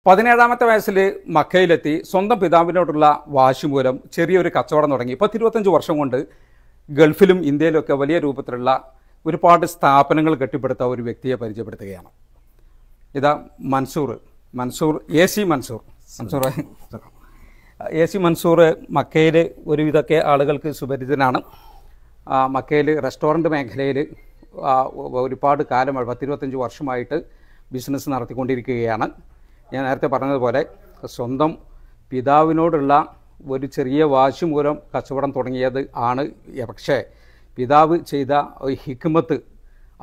17ാമത്തെ വയസ്സിൽ മക്കയിലെത്തി സ്വന്തം പിതാവിനോടുള്ള വാശി മൂലം ചെറിയൊരു കച്ചവടം തുടങ്ങി. 10-25 വർഷം കൊണ്ട് ഗൾഫിലും ഇന്ത്യയിലൊക്കെ വലിയ രൂപത്തിലുള്ള ഒരുപാട് സ്ഥാപനങ്ങൾ കെട്ടിപ്പടുത്ത ഒരു വ്യക്തിയെ പരിചയപ്പെടുത്തുകയാണ്. ഇതാ മൻസൂർ മക്കയിൽ ഒരുവിധമൊക്കെ ആളുകൾക്ക് സുപരിചിതനാണ്. മക്കയിൽ റെസ്റ്റോറൻറ്റ് മേഖലയിൽ ഒരുപാട് കാലം 10-25 വർഷമായിട്ട് ബിസിനസ് നടത്തിക്കൊണ്ടിരിക്കുകയാണ്. ഞാൻ നേരത്തെ പറഞ്ഞതുപോലെ സ്വന്തം പിതാവിനോടുള്ള ഒരു ചെറിയ വാശി മൂലം കച്ചവടം തുടങ്ങിയത് ആണ്. പക്ഷേ പിതാവ് ചെയ്ത ഹിക്മത്ത്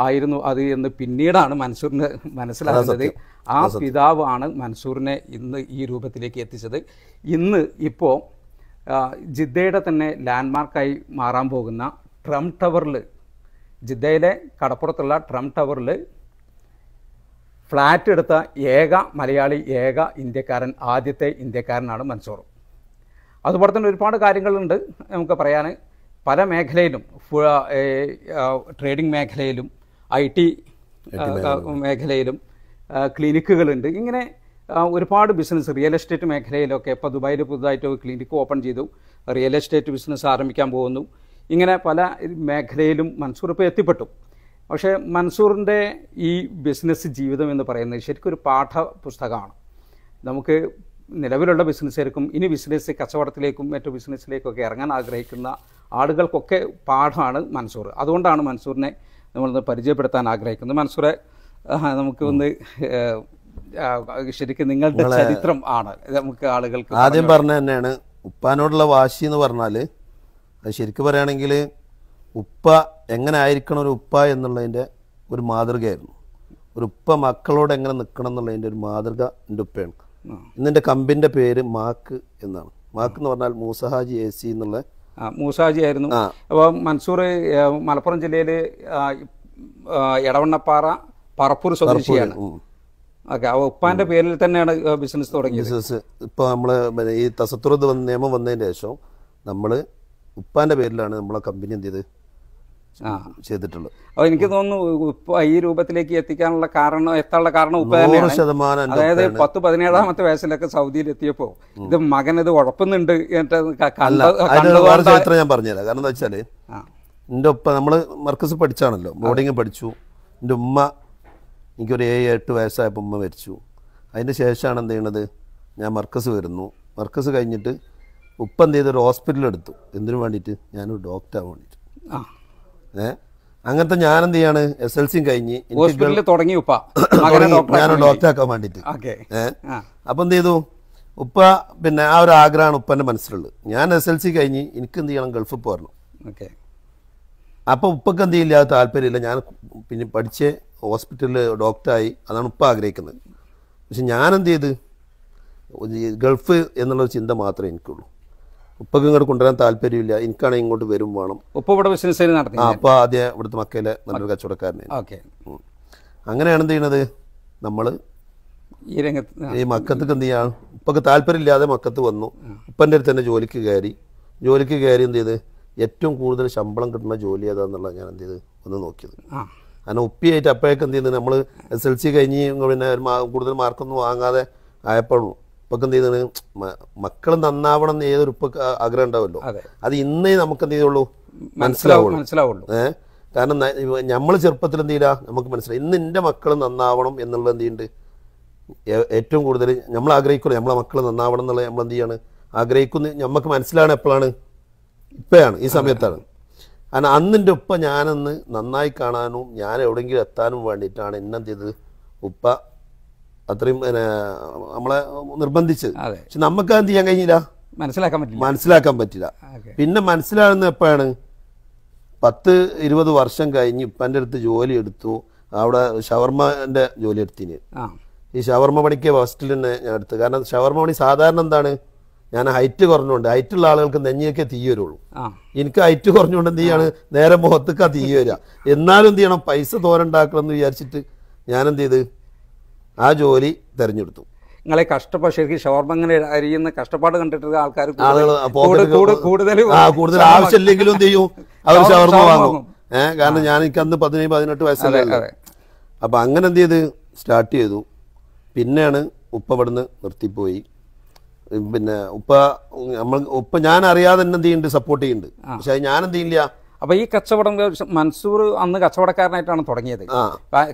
ആയിരുന്നു അത് എന്ന് പിന്നീടാണ് മൻസൂറിന് മനസ്സിലാകുന്നത്. ആ പിതാവാണ് മൻസൂറിനെ ഇന്ന് ഈ രൂപത്തിലേക്ക് എത്തിച്ചത്. ഇപ്പോൾ ജിദ്ദയുടെ തന്നെ ലാൻഡ്മാർക്കായി മാറാൻ പോകുന്ന ട്രംപ് ടവറിൽ, ജിദ്ദയിലെ കടപ്പുറത്തുള്ള ട്രംപ് ടവറിൽ ഫ്ലാറ്റ് എടുത്ത മലയാളി ഇന്ത്യക്കാരൻ, ആദ്യത്തെ ഇന്ത്യക്കാരനാണ് മൻസൂർ. അതുപോലെ തന്നെ ഒരുപാട് കാര്യങ്ങളുണ്ട് നമുക്ക് പറയാൻ. പല മേഖലയിലും, ട്രേഡിംഗ് മേഖലയിലും IT മേഖലയിലും ക്ലിനിക്കുകളുണ്ട്. ഇങ്ങനെ ഒരുപാട് ബിസിനസ്, റിയൽ എസ്റ്റേറ്റ് മേഖലയിലൊക്കെ ഇപ്പോൾ ദുബായിൽ പുതുതായിട്ട് ക്ലിനിക്ക് ഓപ്പൺ ചെയ്തു, റിയൽ എസ്റ്റേറ്റ് ബിസിനസ് ആരംഭിക്കാൻ പോകുന്നു. ഇങ്ങനെ പല മേഖലയിലും മൻസൂർ ഇപ്പോൾ എത്തിപ്പെട്ടു. പക്ഷേ മൻസൂറിൻ്റെ ഈ ബിസിനസ് ജീവിതം എന്ന് പറയുന്നത് ശരിക്കും ഒരു പാഠപുസ്തകമാണ്. നമുക്ക് നിലവിലുള്ള ബിസിനസ്സുകാർക്കും ഇനി ബിസിനസ് കച്ചവടത്തിലേക്കും മറ്റു ബിസിനസ്സിലേക്കൊക്കെ ഇറങ്ങാൻ ആഗ്രഹിക്കുന്ന ആളുകൾക്കൊക്കെ പാഠമാണ് മൻസൂർ. അതുകൊണ്ടാണ് മൻസൂറിനെ നമ്മളൊന്ന് പരിചയപ്പെടുത്താൻ ആഗ്രഹിക്കുന്നത്. മൻസൂറെ, നമുക്ക് ഒന്ന് ശരിക്കും നിങ്ങളുടെ ചരിത്രം ആണ് നമുക്ക് ആളുകൾക്ക് ആദ്യം പറഞ്ഞ തന്നെയാണ്. ഉപ്പാനോടുള്ള വാശി എന്ന് പറഞ്ഞാൽ അത് ശരിക്കും പറയുകയാണെങ്കിൽ ഉപ്പ എങ്ങനെ ആയിരിക്കണം ഒരു ഉപ്പ എന്നുള്ളതിൻ്റെ ഒരു മാതൃകയായിരുന്നു. ഒരു ഉപ്പ മക്കളോട് എങ്ങനെ നിൽക്കണം എന്നുള്ളതിൻ്റെ ഒരു മാതൃക എൻ്റെ ഉപ്പയാണ്. ഇന്നെൻ്റെ കമ്പനിൻ്റെ പേര് മാക്ക് എന്നാണ്. മാക്ക് എന്ന് പറഞ്ഞാൽ മൂസഹാജി AC എന്നുള്ള മൂസാജി ആയിരുന്നു. അപ്പോൾ മൻസൂർ മലപ്പുറം ജില്ലയിൽ എടവണ്ണപ്പാറ പറപ്പൂർ സ്വദേശിയാണ്. ഓക്കെ, അപ്പോൾ ഉപ്പാൻ്റെ പേരിൽ തന്നെയാണ് ബിസിനസ് തുടങ്ങിയത്. ബിസിനസ് ഇപ്പോൾ നമ്മൾ ഈ തസത്തുറത്ത് നിയമം വന്നതിന് ശേഷം നമ്മൾ ഉപ്പാൻ്റെ പേരിലാണ് നമ്മളെ കമ്പനി എന്ത് ചെയ്ത് ചെയ്തിട്ടുള്ളത്. അപ്പോൾ എനിക്ക് തോന്നുന്നു ഉപ്പ ഈ രൂപത്തിലേക്ക് എത്താനുള്ള കാരണം ഉപ്പ തന്നെയാണ്. അതായത് 17ാമത്തെ വയസ്സിലൊക്കെ സൗദിയിൽ എത്തിയപ്പോൾ ഇത് മകൻ ഇത് ഉഴപ്പുന്നുണ്ട്. ചരിത്രം ഞാൻ പറഞ്ഞുതരാം. കാരണം എന്താ വെച്ചാൽ എൻ്റെ ഉപ്പ നമ്മൾ മർക്കസ് പഠിച്ചാണല്ലോ, ബോർഡിങ് പഠിച്ചു. എൻ്റെ ഉമ്മ എനിക്കൊരു 7-8 വയസ്സായപ്പോൾ ഉമ്മ മരിച്ചു. അതിന് ശേഷമാണ് എന്ത് ചെയ്യണത്, ഞാൻ മർക്കസ് വരുന്നു. മർക്കസ് കഴിഞ്ഞിട്ട് ഉപ്പ എന്ത് ചെയ്തൊരു ഹോസ്പിറ്റൽ എടുത്തു. എന്തിനു വേണ്ടിയിട്ട്? ഞാനൊരു ഡോക്ടർ ആവാൻ വേണ്ടിയിട്ട്. അങ്ങനത്തെ ഞാനെന്ത് ചെയ്യാണ്, SLC കഴിഞ്ഞ് തുടങ്ങി ഉപ്പ ഞാനൊരു ഡോക്ടർ ആക്കാൻ വേണ്ടിയിട്ട്. അപ്പം എന്ത് ചെയ്തു ഉപ്പ, പിന്നെ ആ ഒരു ആഗ്രഹമാണ് ഉപ്പൻ്റെ മനസ്സിലുള്ളത്. ഞാൻ SLC കഴിഞ്ഞ് എനിക്ക് എന്ത് ചെയ്യണം, ഗൾഫിൽ പോരണം. അപ്പോൾ ഉപ്പക്ക് എന്ത് ചെയ്യില്ല, അത് താല്പര്യമില്ല. ഞാൻ പിന്നെ പഠിച്ച് ഹോസ്പിറ്റലിൽ ഡോക്ടറായി, അതാണ് ഉപ്പ ആഗ്രഹിക്കുന്നത്. പക്ഷെ ഞാനെന്ത് ചെയ്ത് ഗൾഫ് എന്നുള്ളൊരു ചിന്ത മാത്രമേ എനിക്കുള്ളൂ. ഉപ്പക്ക് ഇങ്ങോട്ട് കൊണ്ടുവരാൻ താല്പര്യമില്ല. എനിക്കാണെങ്കിൽ ഇങ്ങോട്ട് വരും വേണം. ഉപ്പ ഇവിടെ ബിസിനസ് നടത്തി. അപ്പോൾ ആദ്യം ഇവിടുത്തെ മക്കയിലെ നല്ലൊരു കച്ചവടക്കാരനെ. അങ്ങനെയാണ് എന്ത് ചെയ്യണത്, നമ്മൾ ഈ മക്കത്തേക്ക് എന്ത് ചെയ്യാണ്, ഉപ്പക്ക് താല്പര്യമില്ലാതെ മക്കത്ത് വന്നു. ഉപ്പൻ്റെ അടുത്ത് തന്നെ ജോലിക്ക് കയറി എന്ത് ചെയ്ത് ഏറ്റവും കൂടുതൽ ശമ്പളം കിട്ടുന്ന ജോലി ഏതാന്നുള്ളത് ഞാൻ എന്ത് ചെയ്ത് ഒന്ന് നോക്കിയത്. കാരണം ഉപ്പിയായിട്ട് അപ്പോഴേക്ക് എന്ത് ചെയ്യുന്നത്, നമ്മൾ SLC കഴിഞ്ഞ് പിന്നെ കൂടുതൽ മാർക്കൊന്നും വാങ്ങാതെ ആയപ്പോഴും ഉപ്പൊക്കെ എന്ത് ചെയ്താണ്, മക്കൾ നന്നാവണം എന്ന് ഏതൊരു ഉപ്പൊക്കെ ആഗ്രഹം ഉണ്ടാവുമല്ലോ. അത് ഇന്നേ നമുക്ക് എന്ത് ചെയ്തുള്ളൂ, മനസ്സിലാവുള്ളൂ. കാരണം നമ്മൾ ചെറുപ്പത്തിൽ എന്ത് ചെയ്യില്ല, നമുക്ക് മനസ്സിലായി ഇന്ന് എൻ്റെ മക്കൾ നന്നാവണം എന്നുള്ളത് എന്ത് ചെയ്യുന്നുണ്ട്, ഏറ്റവും കൂടുതൽ നമ്മൾ ആഗ്രഹിക്കുള്ളൂ. നമ്മളെ മക്കൾ നന്നാവണം എന്നുള്ളത് നമ്മൾ എന്ത് ചെയ്യാണ് ആഗ്രഹിക്കുന്നു. നമുക്ക് മനസ്സിലാണ് എപ്പോഴാണ്, ഇപ്പോഴാണ്, ഈ സമയത്താണ്. കാരണം അന്നിൻ്റെ ഉപ്പ ഞാനൊന്ന് നന്നായി കാണാനും ഞാൻ എവിടെയെങ്കിലും എത്താനും വേണ്ടിയിട്ടാണ് എന്നെന്ത് ചെയ്തത്, ഉപ്പ അത്രയും നമ്മളെ നിർബന്ധിച്ചത്. പക്ഷെ നമുക്ക് എന്ത് ചെയ്യാൻ കഴിഞ്ഞില്ല, മനസ്സിലാക്കാൻ പറ്റില്ല. പിന്നെ മനസ്സിലാകുന്ന എപ്പോഴാണ്, 10-20 വർഷം കഴിഞ്ഞ് ഉപ്പൻ്റെ അടുത്ത് ജോലി എടുത്തു. അവിടെ ഷവർമ്മൻ്റെ ജോലി എടുത്തിന്. ഈ ഷവർമ്മ പണിക്ക് ഫസ്റ്റിൽ തന്നെ ഞാൻ എടുത്തു. കാരണം ഷവർമ്മ പണി സാധാരണ എന്താണ്, ഞാൻ ഹൈറ്റ് കുറഞ്ഞുകൊണ്ട്, ഹൈറ്റുള്ള ആളുകൾക്ക് നെഞ്ഞിയൊക്കെ തീ വരുള്ളൂ. എനിക്ക് ഹൈറ്റ് കുറഞ്ഞുകൊണ്ട് എന്ത് ചെയ്യാണ്, നേരെ മുഖത്തേക്കാ തീ വരിക. എന്നാലും എന്ത് ചെയ്യണം, പൈസ തോരണ്ടാക്കണം എന്ന് വിചാരിച്ചിട്ട് ഞാൻ എന്ത് ചെയ്ത് ആ ജോലി തിരഞ്ഞെടുത്തു. നിങ്ങളെ ശരിക്കും ഷവർമ്മ ഇങ്ങനെ അരിയുന്ന കഷ്ടപ്പാട് കണ്ടിട്ട് ആൾക്കാർ കൂടുതൽ ആവശ്യമില്ലെങ്കിലും എന്ത് ചെയ്യും, അവർ ഷവർമ്മ വാങ്ങും. കാരണം എനിക്ക് അന്ന് 17-18 വയസ്സല്ലേ. അപ്പം അങ്ങനെ എന്ത് ചെയ്ത് സ്റ്റാർട്ട് ചെയ്തു. പിന്നെയാണ് ഉപ്പ ഇവിടുന്ന് നിർത്തിപ്പോയി. പിന്നെ ഉപ്പ ഞാൻ അറിയാതെ തന്നെ എന്ത് ചെയ്യുന്നുണ്ട്, സപ്പോർട്ട് ചെയ്യുന്നുണ്ട്. പക്ഷെ അത് ഞാൻ എന്ത് ചെയ്യില്ല. അപ്പൊ ഈ കച്ചവടം മൻസൂർ അന്ന് കച്ചവടക്കാരനായിട്ടാണ് തുടങ്ങിയത്.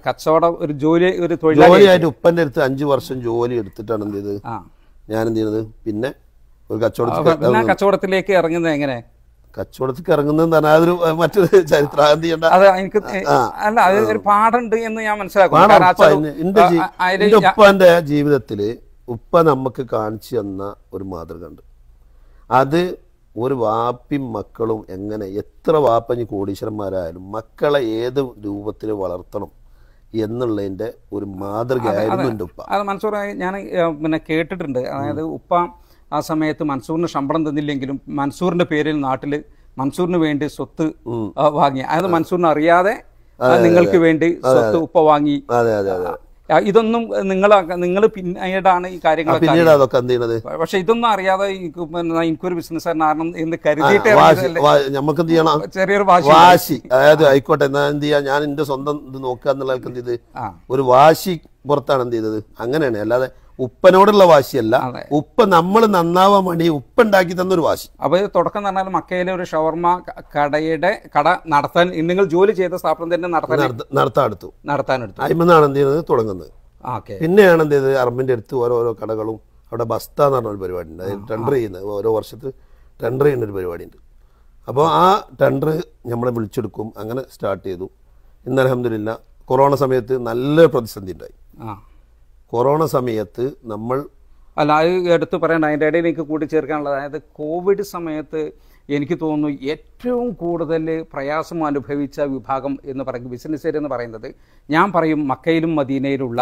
കച്ചവടം ഒരു തൊഴിലാളിയായിട്ട് ഉപ്പന്റെ അടുത്ത് 5 വർഷം ജോലി എടുത്തിട്ടാണ് എന്ത് ചെയ്തത്, ഞാൻ എന്ത് ചെയ്യുന്നത്, പിന്നെ ഒരു കച്ചവടത്തിലേക്ക് ഇറങ്ങുന്നത്. എങ്ങനെ കച്ചവടത്തിലേക്ക് ഇറങ്ങുന്നതെന്ന് പറഞ്ഞാൽ അതൊരു മറ്റൊരു ചരിത്രം. എന്ത് ചെയ്യണ്ട, എനിക്ക് അല്ല, അത് ഒരു പാടുണ്ട് എന്ന് ഞാൻ മനസ്സിലാക്കുന്നു. എന്റെ ഉപ്പാന്റെ ജീവിതത്തില് ഉപ്പ നമുക്ക് കാണിച്ചു തന്ന ഒരു മാതൃക ഉണ്ട്. അത് ഒരു വാപ്പിയും മക്കളും എങ്ങനെ, എത്ര വാപ്പഞ്ഞ് കോടീശ്വരന്മാരായാലും മക്കളെ ഏത് രൂപത്തിൽ വളർത്തണം എന്നുള്ളതിന്റെ ഒരു മാതൃകയായിരുന്നു എൻ്റെ ഉപ്പ. അത് മൻസൂറായി ഞാൻ പിന്നെ കേട്ടിട്ടുണ്ട്. അതായത് ഉപ്പ ആ സമയത്ത് മൻസൂറിന് ശമ്പളം തന്നില്ലെങ്കിലും മൻസൂറിന്റെ പേരിൽ നാട്ടിൽ മൻസൂറിന് വേണ്ടി സ്വത്ത് വാങ്ങി. അതായത് മൻസൂറിന് അറിയാതെ നിങ്ങൾക്ക് വേണ്ടി സ്വത്ത് ഉപ്പ വാങ്ങി. ഇതൊന്നും നിങ്ങൾ പിന്നീടാണ് ഈ കാര്യങ്ങളൊക്കെ. പക്ഷെ ഇതൊന്നും അറിയാതെ എനിക്കൊരു ബിസിനസ്സുകാരനാണ് എന്ന് കരുതിയിട്ട് നമുക്ക് എന്ത് ചെയ്യണം, ചെറിയൊരു വാശി. അതായത് ആയിക്കോട്ടെ എന്നാ എന്ത് ചെയ്യാ, ഞാൻ എന്റെ സ്വന്തം ഇത് നോക്കുക എന്നുള്ള എന്ത് ചെയ്ത് ഒരു വാശി പുറത്താണ് എന്ത് ചെയ്തത്. അങ്ങനെയാണ്, അല്ലാതെ ഉപ്പനോടുള്ള വാശിയല്ല. ഉപ്പ നമ്മൾ നന്നാവാൻ വേണ്ടി ഉപ്പ ഉണ്ടാക്കി തന്നൊരു വാശി. അപ്പൊ തുടക്കം എന്ന് പറഞ്ഞാൽ മക്കയിലെ ഒരു ഷവർമ കട നടത്താൻ നിങ്ങൾ ജോലി ചെയ്ത സ്ഥാപനം തന്നെ നടത്താനെടുത്തു. അയിമെന്നാണ് എന്ത് ചെയ്യുന്നത് തുടങ്ങുന്നത്. പിന്നെയാണ് എന്ത് ചെയ്തത്, അറബിന്റെ അടുത്ത് ഓരോരോ കടകളും അവിടെ ബസ്ത എന്ന് പറഞ്ഞ ഒരു പരിപാടി ഉണ്ട്. അതിൽ ടെൻഡർ ചെയ്യുന്നത്, ഓരോ വർഷത്തിൽ ടെൻഡർ ചെയ്യുന്ന ഒരു പരിപാടി ഉണ്ട്. അപ്പോൾ ആ ടെൻഡർ നമ്മളെ വിളിച്ചെടുക്കും. അങ്ങനെ സ്റ്റാർട്ട് ചെയ്തു. ഇന്ന് അൽഹംദുലില്ലാ കൊറോണ സമയത്ത് നല്ല പ്രതിസന്ധി ഉണ്ടായി. കൊറോണ സമയത്ത് നമ്മൾ അത് എടുത്ത് പറയണ്ട, അതിൻ്റെ ഇടയിൽ എനിക്ക് കൂട്ടിച്ചേർക്കാനുള്ളത്, അതായത് കോവിഡ് സമയത്ത് എനിക്ക് തോന്നുന്നു ഏറ്റവും കൂടുതൽ പ്രയാസം അനുഭവിച്ച വിഭാഗം എന്ന് പറയുന്നത് ബിസിനസ്സുകാർ എന്ന് പറയുന്നത്, ഞാൻ പറയും മക്കയിലും മദീനയിലുള്ള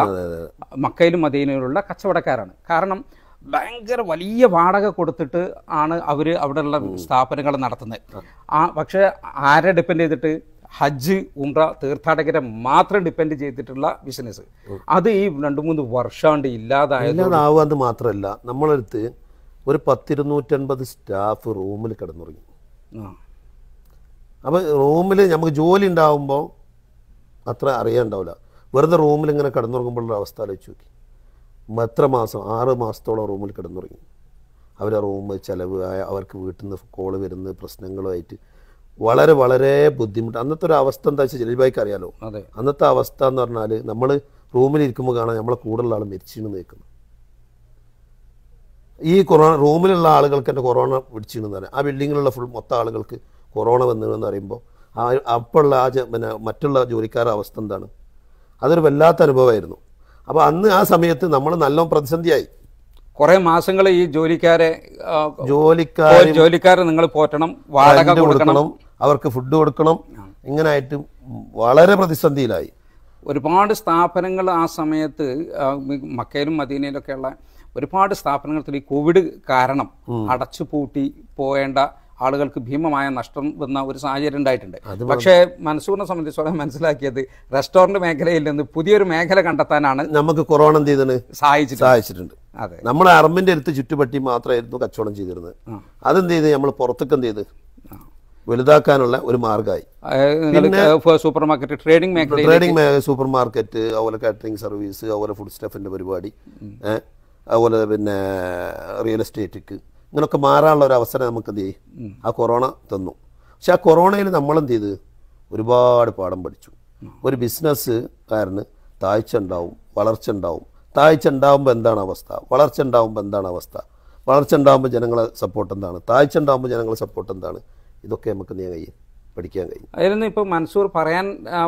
കച്ചവടക്കാരാണ്. കാരണം ഭയങ്കര വലിയ വാടക കൊടുത്തിട്ട് ആണ് അവർ അവിടെയുള്ള സ്ഥാപനങ്ങൾ നടത്തുന്നത്. പക്ഷേ ആരെ ഡിപ്പെൻഡ് ചെയ്തിട്ട്, ഹജ്ജ് ഉംറ തീർത്ഥാടകരെ മാത്രം ഡിപ്പെൻഡ് ചെയ്തിട്ടുള്ള ബിസിനസ്. അത് ഈ 2-3 വർഷം ഇല്ലാതാവാന്ന് മാത്രമല്ല, നമ്മളടുത്ത് ഒരു 10-250 സ്റ്റാഫ് റൂമിൽ കിടന്നുറങ്ങി. അപ്പം റൂമിൽ നമുക്ക് ജോലി ഉണ്ടാവുമ്പോൾ അത്ര അറിയാണ്ടാവില്ല. വെറുതെ റൂമിൽ ഇങ്ങനെ കിടന്നുറങ്ങുമ്പോഴുള്ള അവസ്ഥ ആലോചിച്ച് നോക്കി. എത്ര മാസം, 6 മാസത്തോളം റൂമിൽ കിടന്നുറങ്ങി. അവരെ റൂം ചിലവ്, അവർക്ക് വീട്ടിൽ നിന്ന് കോള് വരുന്ന പ്രശ്നങ്ങളുമായിട്ട് വളരെ വളരെ ബുദ്ധിമുട്ട്. അന്നത്തെ ഒരു അവസ്ഥ എന്താ വെച്ചാൽ ജലീൽഭായിക്ക് അറിയാലോ. അന്നത്തെ അവസ്ഥ എന്ന് പറഞ്ഞാൽ നമ്മൾ റൂമിലിരിക്കുമ്പോൾ കാണാൻ നമ്മളെ കൂടുതലുള്ള ആൾ മരിച്ചിന്ന് നിൽക്കുന്നു. ഈ റൂമിലുള്ള ആളുകൾക്ക് എൻ്റെ കൊറോണ പിടിച്ചിരുന്നു തന്നെ, ആ ബിൽഡിങ്ങിലുള്ള മൊത്തം ആളുകൾക്ക് കൊറോണ വന്നതെന്ന് പറയുമ്പോൾ അപ്പോഴുള്ള പിന്നെ മറ്റുള്ള ജോലിക്കാരുടെ അവസ്ഥ എന്താണ്, അതൊരു വല്ലാത്ത അനുഭവമായിരുന്നു. അപ്പോൾ അന്ന് ആ സമയത്ത് നമ്മൾ നല്ല പ്രതിസന്ധിയായി. കുറെ മാസങ്ങൾ ഈ ജോലിക്കാരെ നിങ്ങൾ പോറ്റണം, വാടക കൊടുക്കണം, അവർക്ക് ഫുഡ് കൊടുക്കണം. ഇങ്ങനായിട്ട് വളരെ പ്രതിസന്ധിയിലായി. ഒരുപാട് സ്ഥാപനങ്ങൾ ആ സമയത്ത് മക്കയിലും മദീനയിലൊക്കെയുള്ള ഒരുപാട് സ്ഥാപനങ്ങൾ ഈ കോവിഡ് കാരണം അടച്ചുപൂട്ടി പോയേണ്ട ആളുകൾക്ക് ഭീമമായ നഷ്ടം വന്ന ഒരു സാഹചര്യം ഉണ്ടായിട്ടുണ്ട്. പക്ഷേ മൻസൂറിനെ സംബന്ധിച്ചോളം മനസ്സിലാക്കിയത് റെസ്റ്റോറന്റ് മേഖലയിൽ നിന്ന് പുതിയൊരു മേഖല കണ്ടെത്താനാണ് നമുക്ക് കൊറോണ എന്ത് ചെയ്തത് സഹായിച്ചിട്ടുണ്ട്. അതെ, നമ്മളെ അറബിന്റെ അടുത്ത് ചുറ്റുപറ്റി മാത്രമായിരുന്നു കച്ചവടം ചെയ്തിരുന്നത്. അതെന്ത് ചെയ്ത് നമ്മൾ പുറത്തേക്ക് എന്ത് ചെയ്ത് വലുതാക്കാനുള്ള ഒരു മാർഗമായി. Super market, trading super market, അതുപോലെ കാറ്ററിംഗ് സർവീസ്, അതുപോലെ ഫുഡ് സ്റ്റഫിന്റെ പരിപാടി, അതുപോലെ പിന്നെ റിയൽ എസ്റ്റേറ്റിക്ക്, ഇങ്ങനെയൊക്കെ മാറാനുള്ള ഒരു അവസരം നമുക്ക് എന്ത് ചെയ്യും ആ കൊറോണ തന്നു. പക്ഷെ ആ കൊറോണയിൽ നമ്മളെന്ത് ചെയ്ത് ഒരുപാട് പാഠം പഠിച്ചു. ഒരു ബിസിനസ്സുകാരന് താഴ്ച ഉണ്ടാവും, വളർച്ച ഉണ്ടാവും. താഴ്ച ഉണ്ടാകുമ്പോൾ എന്താണ് അവസ്ഥ, വളർച്ച ഉണ്ടാകുമ്പോൾ എന്താണ് അവസ്ഥ, വളർച്ച ഉണ്ടാകുമ്പോൾ ജനങ്ങളെ സപ്പോർട്ട് എന്താണ്, താഴ്ച ഉണ്ടാകുമ്പോൾ ജനങ്ങളെ സപ്പോർട്ട് എന്താണ്, ഇതൊക്കെ നമുക്ക് എന്ത് ചെയ്യാൻ കഴിയും, പഠിക്കാൻ കഴിയും. അതിലൊന്നും ഇപ്പോൾ മൻസൂർ പറയാൻ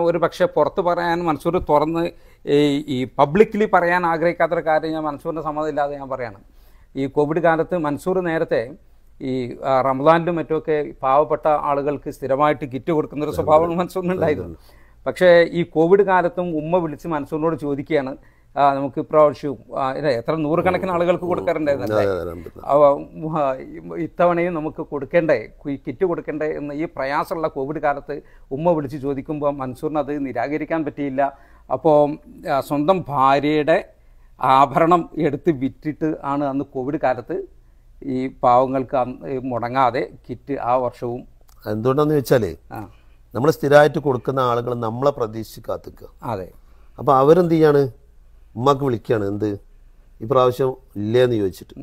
ഒരു പക്ഷേ പുറത്ത് പറയാൻ മൻസൂർ തുറന്ന് ഈ പബ്ലിക്കലി പറയാൻ ആഗ്രഹിക്കാത്തൊരു കാര്യം ഞാൻ മൻസൂറിൻ്റെ സമ്മതമില്ലാതെ ഞാൻ പറയാണ്. ഈ കോവിഡ് കാലത്ത് മൻസൂർ നേരത്തെ ഈ റമദാനിലും മറ്റുമൊക്കെ പാവപ്പെട്ട ആളുകൾക്ക് സ്ഥിരമായിട്ട് കിറ്റ് കൊടുക്കുന്നൊരു സ്വഭാവം മൻസൂറിനുണ്ടായിരുന്നു. പക്ഷേ ഈ കോവിഡ് കാലത്തും ഉമ്മ വിളിച്ച് മൻസൂറിനോട് ചോദിക്കുകയാണ്, നമുക്ക് ഇപ്രാവശ്യവും എത്ര നൂറുകണക്കിന് ആളുകൾക്ക് കൊടുക്കാറുണ്ടായിരുന്നല്ലേ, ഇത്തവണയും നമുക്ക് കൊടുക്കേണ്ടേ, കിറ്റ് കൊടുക്കേണ്ടേ എന്ന് ഈ പ്രയാസമുള്ള കോവിഡ് കാലത്ത് ഉമ്മ വിളിച്ച് ചോദിക്കുമ്പോൾ മൻസൂറിന് അത് നിരാകരിക്കാൻ പറ്റിയില്ല. അപ്പോൾ സ്വന്തം ഭാര്യയുടെ ആഭരണം എടുത്ത് വിറ്റിട്ട് ആണ് അന്ന് കോവിഡ് കാലത്ത് ഈ പാവങ്ങൾക്ക് മുടങ്ങാതെ കിറ്റ് ആ വർഷവും. എന്തുകൊണ്ടാന്ന് വെച്ചാൽ നമ്മൾ സ്ഥിരമായിട്ട് കൊടുക്കുന്ന ആളുകൾ നമ്മളെ പ്രതീക്ഷിച്ച് കാത്തിക്കുക. അതെ. അപ്പോൾ അവരെന്ത് ചെയ്യാണ്, ഉമ്മക്ക് വിളിക്കുകയാണ്, എന്ത് ഈ പ്രാവശ്യം ഇല്ലേന്ന് ചോദിച്ചിട്ട്.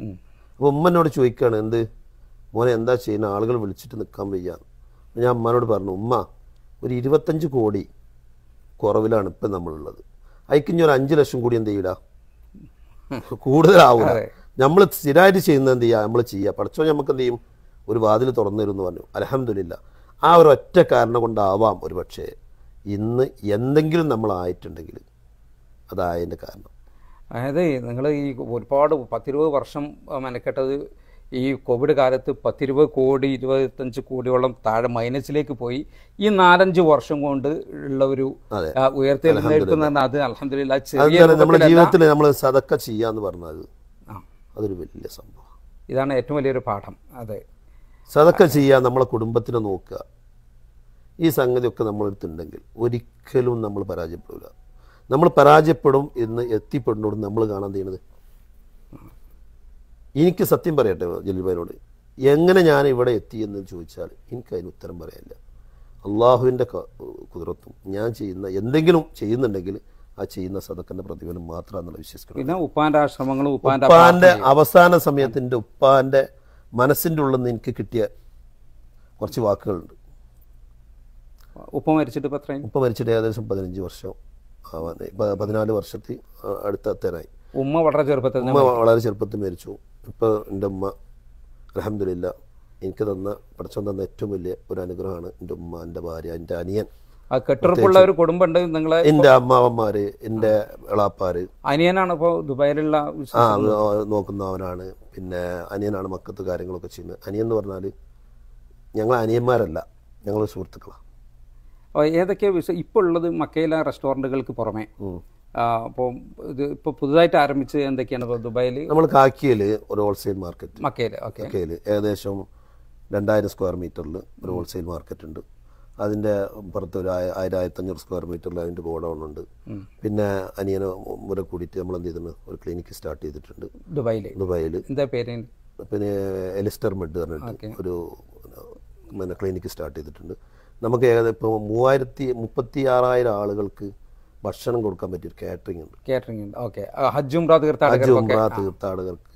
അപ്പോൾ ഉമ്മനോട് ചോദിക്കുകയാണ്, എന്ത് മോനെ എന്താ ചെയ്യുന്ന, ആളുകൾ വിളിച്ചിട്ട് നിൽക്കാൻ വയ്യ. ഞാൻ അമ്മനോട് പറഞ്ഞു, ഉമ്മ ഒരു 25 കോടി കുറവിലാണ് ഇപ്പം നമ്മളുള്ളത്, അതിക്കിഞ്ഞ ഒരു 5 ലക്ഷം കൂടി എന്ത് ചെയ്യില്ല, കൂടുതലാവില്ല. നമ്മൾ സ്ഥിരമായിട്ട് ചെയ്യുന്നത് എന്ത് ചെയ്യുക, നമ്മൾ ചെയ്യുക, പഠിച്ചോ നമുക്ക് എന്ത് ചെയ്യും, ഒരു വാതിൽ തുറന്നു തരുമെന്ന് പറഞ്ഞു. അൽഹംദുലില്ലാ ആ ഒരു ഒറ്റ കാരണം കൊണ്ടാവാം ഒരു പക്ഷേ ഇന്ന് എന്തെങ്കിലും നമ്മളായിട്ടുണ്ടെങ്കിൽ അതായതിൻ്റെ കാരണം. അതായത് നിങ്ങൾ ഈ ഒരുപാട് 10-20 വർഷം മെനക്കെട്ടത് ഈ കോവിഡ് കാലത്ത് 10-20 കോടി 25 കോടിയോളം താഴെ മൈനസിലേക്ക് പോയി. ഈ 4-5 വർഷം കൊണ്ട് ഉള്ള ഒരു ഉയർത്തെഴുന്നേൽക്കുന്ന അത് അൽഹംദുലില്ലാ നമ്മുടെ ജീവിതത്തിൽ നമ്മൾ സദക്ക ചെയ്യാന്ന് പറഞ്ഞത് അതൊരു വലിയ സംഭവം. ഇതാണ് ഏറ്റവും വലിയൊരു പാഠം. അതെ, സദക്ക ചെയ്യുക, നമ്മളെ കുടുംബത്തിനെ നോക്കുക, ഈ സംഗതിയൊക്കെ നമ്മളെടുത്തുണ്ടെങ്കിൽ ഒരിക്കലും നമ്മൾ പരാജയപ്പെടില്ല. നമ്മൾ പരാജയപ്പെടും എന്ന് എത്തിപ്പെടുന്നോട് നമ്മൾ കാണാൻ ചെയ്യുന്നത്. എനിക്ക് സത്യം പറയട്ടെ ജലീൽഭായിനോട്, എങ്ങനെ ഞാൻ ഇവിടെ എത്തിയെന്ന് ചോദിച്ചാൽ എനിക്കതിന് ഉത്തരം പറയാനില്ല. അള്ളാഹുവിൻ്റെ കുതിരത്തും ഞാൻ ചെയ്യുന്ന എന്തെങ്കിലും ചെയ്യുന്നുണ്ടെങ്കിൽ ആ ചെയ്യുന്ന സദക്കൻ്റെ പ്രതിഫലം മാത്രമാണെന്നുള്ള വിശ്വസിക്കണം. പിന്നെ ഉപ്പാൻ്റെ ആശ്രമങ്ങളും ഉപ്പാൻ്റെ അവസാന സമയത്തിൻ്റെ ഉപ്പാൻ്റെ മനസ്സിൻ്റെ ഉള്ളിൽ നിന്ന് എനിക്ക് കിട്ടിയ കുറച്ച് വാക്കുകളുണ്ട്. ഉപ്പ മരിച്ചിട്ട് ഉപ്പ മരിച്ചിട്ട് ഏകദേശം 15 വർഷം ആവാനായി, 14 വർഷത്തിൽ അടുത്തെത്താനായി. ഉമ്മ വളരെ ചെറുപ്പത്തിൽ മരിച്ചു. ഇപ്പോൾ എൻ്റെ ഉമ്മ അൽഹംദുലില്ലാ എനിക്ക് പഠിച്ചോൻ തന്ന ഏറ്റവും വലിയ ഒരു അനുഗ്രഹമാണ് എൻ്റെ ഉമ്മ, എൻ്റെ ഭാര്യ, എൻ്റെ അനിയൻ. കെട്ടുറപ്പുള്ള ഒരു കുടുംബമുണ്ട് നിങ്ങളെ. എൻ്റെ അമ്മാവന്മാര്, എൻ്റെ എളാപ്പാര്. അനിയനാണ് ഇപ്പോൾ ദുബായിലുള്ള നോക്കുന്നവനാണ്. പിന്നെ അനിയനാണ് മക്കത്ത് കാര്യങ്ങളൊക്കെ ചെയ്യുന്നത്. അനിയൻ എന്ന് പറഞ്ഞാൽ ഞങ്ങൾ അനിയന്മാരല്ല, ഞങ്ങൾ സുഹൃത്തുക്കളാണ്. ഏതൊക്കെയാ ഇപ്പോൾ ഉള്ളത് മക്കയിലെ റെസ്റ്റോറൻറ്റുകൾക്ക് പുറമെ? അപ്പോൾ ഇത് ഇപ്പോൾ പുതുതായിട്ട് ആരംഭിച്ച് എന്തൊക്കെയാണ് ഇപ്പോൾ ദുബായിൽ? നമ്മൾ കാക്കിയിൽ ഒരു ഹോൾസെയിൽ മാർക്കറ്റ്, മക്കയിൽ ഏകദേശം 2000 സ്ക്വയർ മീറ്ററിൽ ഒരു ഹോൾസെയിൽ മാർക്കറ്റ് ഉണ്ട്. അതിൻ്റെ പുറത്ത് ഒരു 1500 സ്ക്വയർ മീറ്ററിൽ അതിൻ്റെ ഗോഡൗൺ ഉണ്ട്. പിന്നെ അനിയന് മുறை കൂടിയിട്ട് നമ്മൾ എന്ത് ചെയ്തിട്ടുണ്ട്, ഒരു ക്ലിനിക്ക് സ്റ്റാർട്ട് ചെയ്തിട്ടുണ്ട് ദുബായിൽ. എന്താ പേര്? പിന്നെ എലിസ്റ്റർ മെഡ് പറഞ്ഞിട്ട് ഒരു ക്ലിനിക്ക് സ്റ്റാർട്ട് ചെയ്തിട്ടുണ്ട്. നമുക്ക് ഏകദേശം ഇപ്പോൾ 36,000 ആളുകൾക്ക് ഭക്ഷണം കൊടുക്കാൻ പറ്റിയൊരു കാറ്ററിംഗ് ഉണ്ട്. ഓക്കെ, ഹജ്ജ് ഉംറ തീർത്ഥാടകർക്ക്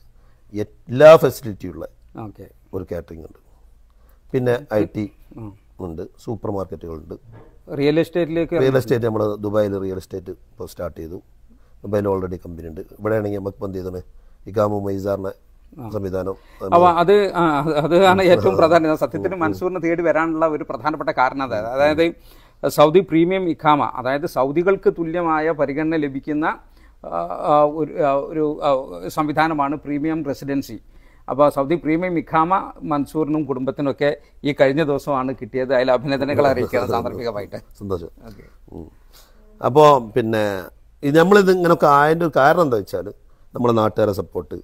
എല്ലാ ഫെസിലിറ്റിയുള്ള ഒരു കാറ്ററിംഗ് ഉണ്ട്. പിന്നെ IT ഉണ്ട്, സൂപ്പർ മാർക്കറ്റുകളുണ്ട്. റിയൽ എസ്റ്റേറ്റ് നമ്മൾ ദുബായിൽ റിയൽ എസ്റ്റേറ്റ് ഇപ്പോൾ സ്റ്റാർട്ട് ചെയ്തു. ദുബായിൽ ഓൾറെഡി കമ്പനി ഉണ്ട്. ഇവിടെ ആണെങ്കിൽ നമുക്ക് എന്ത് ചെയ്തത് ഇഖാമ മൈസാറിനെ സംവിധാനം. അപ്പോൾ അതാണ് ഏറ്റവും പ്രധാനം. സത്യത്തിൽ മൻസൂറിന് തേടി വരാനുള്ള ഒരു പ്രധാനപ്പെട്ട കാരണം അതായത് സൗദി പ്രീമിയം ഇഖാമ, അതായത് സൗദികൾക്ക് തുല്യമായ പരിഗണന ലഭിക്കുന്ന ഒരു സംവിധാനമാണ് പ്രീമിയം റെസിഡൻസി. അപ്പോൾ സൗദി പ്രീമിയം ഇഖാമ മൻസൂറിനും കുടുംബത്തിനൊക്കെ ഈ കഴിഞ്ഞ ദിവസമാണ് കിട്ടിയത്. അതിൽ അഭിനന്ദനങ്ങൾ അറിയിക്കുകയാണ് സാന്ദർഭികമായിട്ട്. സന്തോഷം. അപ്പോൾ പിന്നെ നമ്മളിത് ഇങ്ങനെയൊക്കെ ആയതിൻ്റെ ഒരു കാരണം എന്താ വെച്ചാൽ നമ്മുടെ നാട്ടുകാരെ സപ്പോർട്ട്,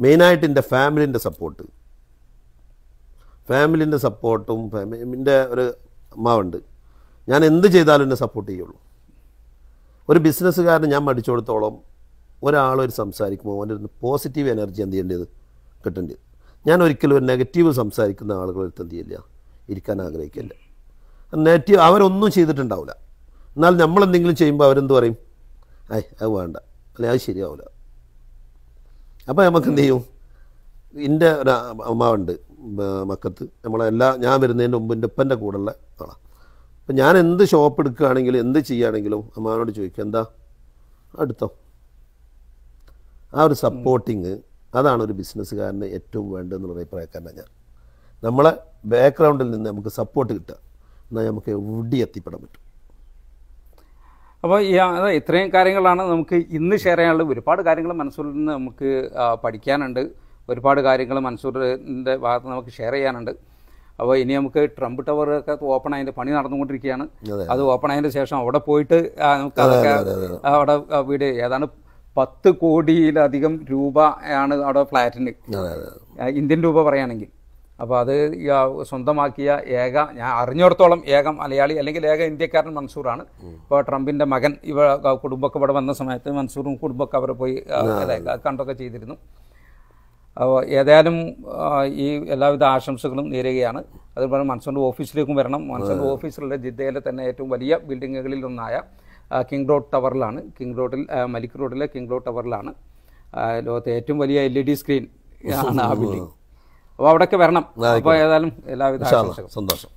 മെയിനായിട്ട് എൻ്റെ ഫാമിലിൻ്റെ സപ്പോർട്ടും എൻ്റെ ഒരു അമ്മാവുണ്ട്. ഞാൻ എന്ത് ചെയ്താലും എന്നെ സപ്പോർട്ട് ചെയ്യുള്ളൂ. ഒരു ബിസിനസ്സുകാരന് ഞാൻ മടിച്ചു കൊടുത്തോളം ഒരാളൊരു സംസാരിക്കുമ്പോൾ അവൻ്റെ ഒരു പോസിറ്റീവ് എനർജി എന്ത് ചെയ്യേണ്ടത് കിട്ടേണ്ടത്. ഞാൻ ഒരിക്കലും ഒരു നെഗറ്റീവ് സംസാരിക്കുന്ന ആളുകളെടുത്ത് എന്ത് ചെയ്യില്ല, ഇരിക്കാൻ ആഗ്രഹിക്കില്ല. നെഗറ്റീവ് അവരൊന്നും ചെയ്തിട്ടുണ്ടാവില്ല, എന്നാൽ നമ്മളെന്തെങ്കിലും ചെയ്യുമ്പോൾ അവരെന്ത് പറയും, അത് വേണ്ട, അല്ലെ അത് ശരിയാവില്ല. അപ്പോൾ നമുക്ക് എന്ത് ചെയ്യും, എൻ്റെ ഒരു അമ്മാവുണ്ട് മക്കത്ത്, ഞാൻ വരുന്നതിന് മുമ്പ് എൻ്റെ ഉപ്പൻ്റെ കൂടെയുള്ള ആളാണ്. അപ്പം ഞാൻ എന്ത് ഷോപ്പ് എടുക്കുകയാണെങ്കിലും എന്ത് ചെയ്യുകയാണെങ്കിലും അമ്മാവനോട് ചോദിക്കുക, എന്താ അടുത്തോ. ആ ഒരു സപ്പോർട്ടിങ്, അതാണ് ഒരു ബിസിനസ്സുകാരന് ഏറ്റവും വേണ്ടതെന്നുള്ള അഭിപ്രായക്കാരനാണ് ഞാൻ. നമ്മളെ ബാക്ക്ഗ്രൗണ്ടിൽ നിന്ന് നമുക്ക് സപ്പോർട്ട് കിട്ടുക, എന്നാൽ നമുക്ക് എവിടെ എത്തിപ്പെടാൻ പറ്റും. അപ്പോൾ ഇത്രയും കാര്യങ്ങളാണ് നമുക്ക് ഇന്ന് ഷെയർ ചെയ്യാനുള്ളത്. ഒരുപാട് കാര്യങ്ങൾ മൻസൂറിൽ നിന്ന് നമുക്ക് പഠിക്കാനുണ്ട്, ഒരുപാട് കാര്യങ്ങൾ മൻസൂറിൻ്റെ ഭാഗത്ത് നമുക്ക് ഷെയർ ചെയ്യാനുണ്ട്. അപ്പോൾ ഇനി നമുക്ക് ട്രംപ് ടവർ ഒക്കെ ഓപ്പൺ ആയതിൻ്റെ പണി നടന്നുകൊണ്ടിരിക്കുകയാണ്. അത് ഓപ്പൺ ആയതിൻ്റെ ശേഷം അവിടെ പോയിട്ട് നമുക്ക് അതൊക്കെ അവിടെ വീട് ഏതാണ്ട് 10 കോടിയിലധികം രൂപയാണ് അവിടെ ഫ്ലാറ്റിന്, ഇന്ത്യൻ രൂപ പറയുകയാണെങ്കിൽ. അപ്പോൾ അത് സ്വന്തമാക്കിയ ഞാൻ അറിഞ്ഞിടത്തോളം ഏക മലയാളി അല്ലെങ്കിൽ ഏക ഇന്ത്യക്കാരൻ മൻസൂറാണ്. ഇപ്പോൾ ട്രംപിൻ്റെ മകൻ കുടുംബമൊക്കെ ഇവിടെ വന്ന സമയത്ത് മൻസൂറും കുടുംബമൊക്കെ അവരെ പോയി കണ്ടൊക്കെ ചെയ്തിരുന്നു. അപ്പോൾ ഏതായാലും ഈ എല്ലാവിധ ആശംസകളും നേരുകയാണ്. അതുപോലെ മൻസൂറിൻ്റെ ഓഫീസിലേക്കും വരണം. മൻസൂറിൻ്റെ ഓഫീസിലുള്ള ജിദ്ദയിലെ തന്നെ ഏറ്റവും വലിയ ബിൽഡിങ്ങുകളിൽ ഒന്നായ കിങ് റോഡ് ടവറിലാണ്, മലിക് റോഡിലെ കിങ് റോഡ് ടവറിലാണ്. ലോകത്തെ ഏറ്റവും വലിയ LED സ്ക്രീൻ ആണ് ആ ബിൽഡിംഗ്. അപ്പോൾ അവിടെയൊക്കെ വരണം. അപ്പോൾ ഏതായാലും എല്ലാവിധ സന്തോഷം.